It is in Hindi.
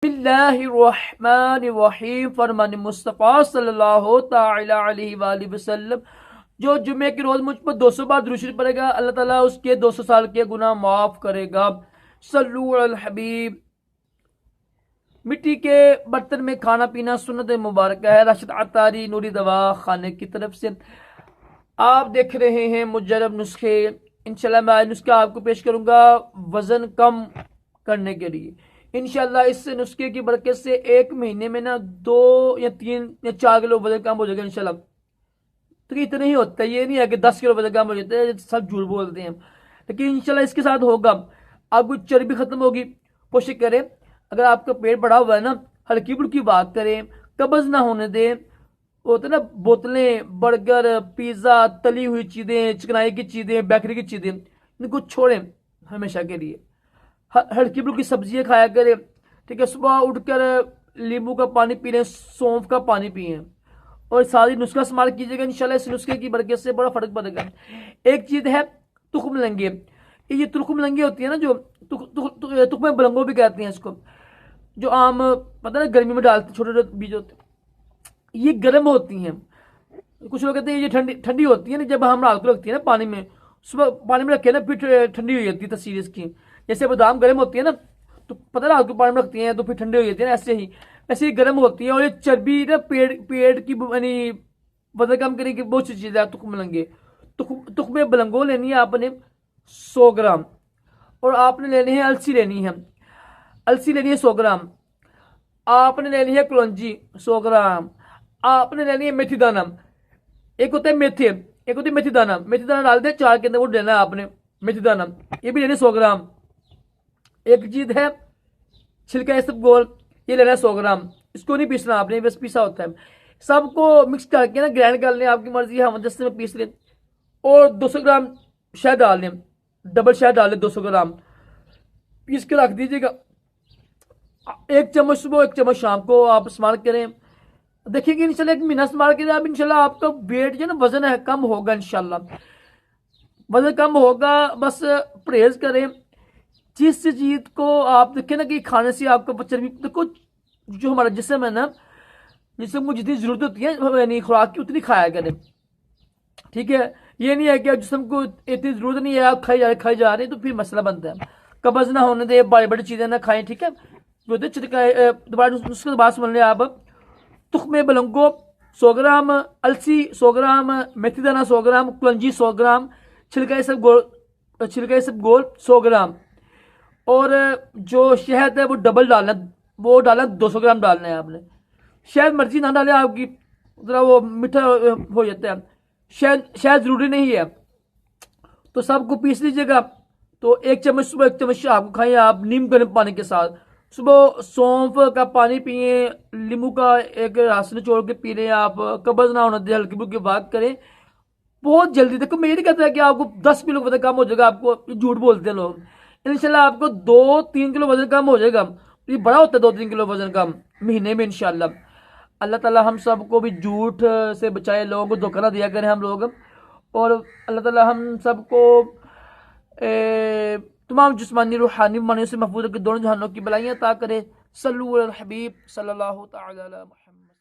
बिस्मिल्लाहिर्रहमानिर्रहीम। फरमान मुस्तफ़ा सल्लल्लाहु ताला अलैहि वसल्लम, जो जुमे के रोज मुझ पर 200 बार दुरूद शरीफ पढ़ेगा, अल्लाह ताला उसके 200 साल के गुनाह माफ करेगा। सल्लु अलल हबीब। मिट्टी के बर्तन में खाना पीना सुन्नत मुबारक है। राशिद अतारी नूरी दवा खाने की तरफ से आप देख रहे हैं मुजरब नुस्खे। इंशाल्लाह मैं नुस्खा आपको पेश करूंगा वजन कम करने के लिए। इंशाल्लाह इस नुस्खे की बरकत से 1 महीने में ना 2 या 3 या 4 किलो वजन कम हो जाएगा इंशाल्लाह। तो इतना ही होता है, ये नहीं है कि 10 किलो वजन कम हो जाता है, सब झूठ बोलते हैं। लेकिन इंशाल्लाह इसके साथ होगा, आपकी चर्बी खत्म होगी। कोशिश करें, अगर आपका पेट बढ़ा हुआ है ना, हल्की फुल्की बात करें, कब्ज ना होने दें। होते ना बोतलें, बर्गर, पिज्जा, तली हुई चीजें, चिकनाई की चीजें, बेकरी की चीजें, इनको छोड़ें हमेशा के लिए। हल्की फुल्की सब्जियां खाया करें। ठीक है, सुबह उठकर नींबू का पानी पी लें, सौंफ का पानी पिए और सारी नुस्खा इस्तेमाल कीजिएगा। इंशाल्लाह इस नुस्खे की बरकत से बड़ा फर्क पड़ेगा। एक चीज है तुख्म लंगे। ये तुख्म लंगे होती है ना, जो तुख्म बलंगो भी कहते हैं इसको, जो आम पता है गर्मी में डालते छोटे छोटे बीज होते हैं। ये गर्म होती हैं। कुछ लोग कहते हैं ये ठंडी ठंडी होती है ना, जब हम रात को रखती है ना पानी में, सुबह पानी में रखे ना फिर ठंडी हो जाती है तस्वीर इसकी। जैसे बादाम गर्म होती है ना, तो पता है रात को पानी में रखती हैं तो फिर ठंडी हो जाती है ना, ऐसे ही गर्म होती है। और ये चर्बी ना पेट की यानी वजन कम करने की बहुत सी चीज़ है। तुख्म लंगे, तुख्म बलंगो लेनी है आपने 100 ग्राम। और आपने लेनी है अलसी, लेनी है अलसी लेनी है 100 ग्राम। आपने लेनी है कलौंजी 100 ग्राम। आपने लेनी है मेथी दाना, एक होता है मेथे, एक होती है मेथी दाना। मेथी दाना डाल दे चार के अंदर, वो लेना है आपने मेथी दाना, ये भी लेने 100 ग्राम। एक चीज है छिलका इसबगोल, ये लेना है 100 ग्राम। इसको नहीं पीसना आपने, बस पीसा होता है। सबको मिक्स करके ना ग्राइंड कर लें, आपकी मर्जी है, हम जैसे में पीस लें। और 200 ग्राम शहद डाल लें, डबल शहद डाल लें 200 ग्राम, पीस के रख दीजिएगा। 1 चम्मच सुबह 1 चम्मच शाम को आप इस्तेमाल करें। देखिएगा इंशाल्लाह 1 महीना इस्तेमाल करें आप, इंशाल्लाह आपका वेट जो ना वजन है कम होगा। इंशाल्लाह वजन कम होगा, बस परहेज करें। जिस चीज को आप देखें ना कि खाने से आपका चर्बी, देखो जो हमारा जिस्म है ना, जिसम को जितनी जरूरत होती है यानी खुराक की उतनी खाया करें। ठीक है, ये नहीं है कि जिसम को इतनी जरूरत नहीं है आप खाई जा रहे हैं, तो फिर मसला बनता है। कब्ज ना होने दे, बड़ी बड़ी चीजें ना खाएं। ठीक है, दोबारा नुस्खे बात सुन लें आप। तुख्म बलंगो 100 ग्राम, अलसी 100 ग्राम, मेथी दाना 100 ग्राम, कलौंजी 100 ग्राम, छिलका सब गोल 100 ग्राम। और जो शहद है वो डबल डालना, वो डालना 200 ग्राम डालना है आपने। शहद मर्जी ना डालें आपकी, जरा वो मीठा हो जाता है। शहद जरूरी नहीं है। तो सबको पीस लीजिएगा। तो 1 चम्मच सुबह 1 चम्मच शाम को खाएं आप नीम गर्म पानी के साथ। सुबह सौंफ का पानी पिए, नींबू का एक रस निचोड़ के पी लें आप। कब्ज ना होने दे, हल्की फुल्की बात करें। बहुत जल्दी, देखो मैं ये नहीं कहता कि आपको 10 किलो वजन कम हो जाएगा, आपको झूठ बोलते हैं लोग। इंशाल्लाह आपको 2-3 किलो वजन कम हो जाएगा। ये बड़ा होता है 2-3 किलो वजन कम महीने में इंशाल्लाह। अल्लाह ताला हम सबको भी झूठ से बचाए, लोगों को धोखा ना दिया करें हम लोग। और अल्लाह ताला हम सबको तमाम जिस्मानी रूहानी बीमारियों से महफूज रखे, दोनों जहानों की भलाइयाँ अता करे। सल्लल्लाहु अलैहि हबीब सल्लल्लाहु तआला अलैहि मुहम्मद।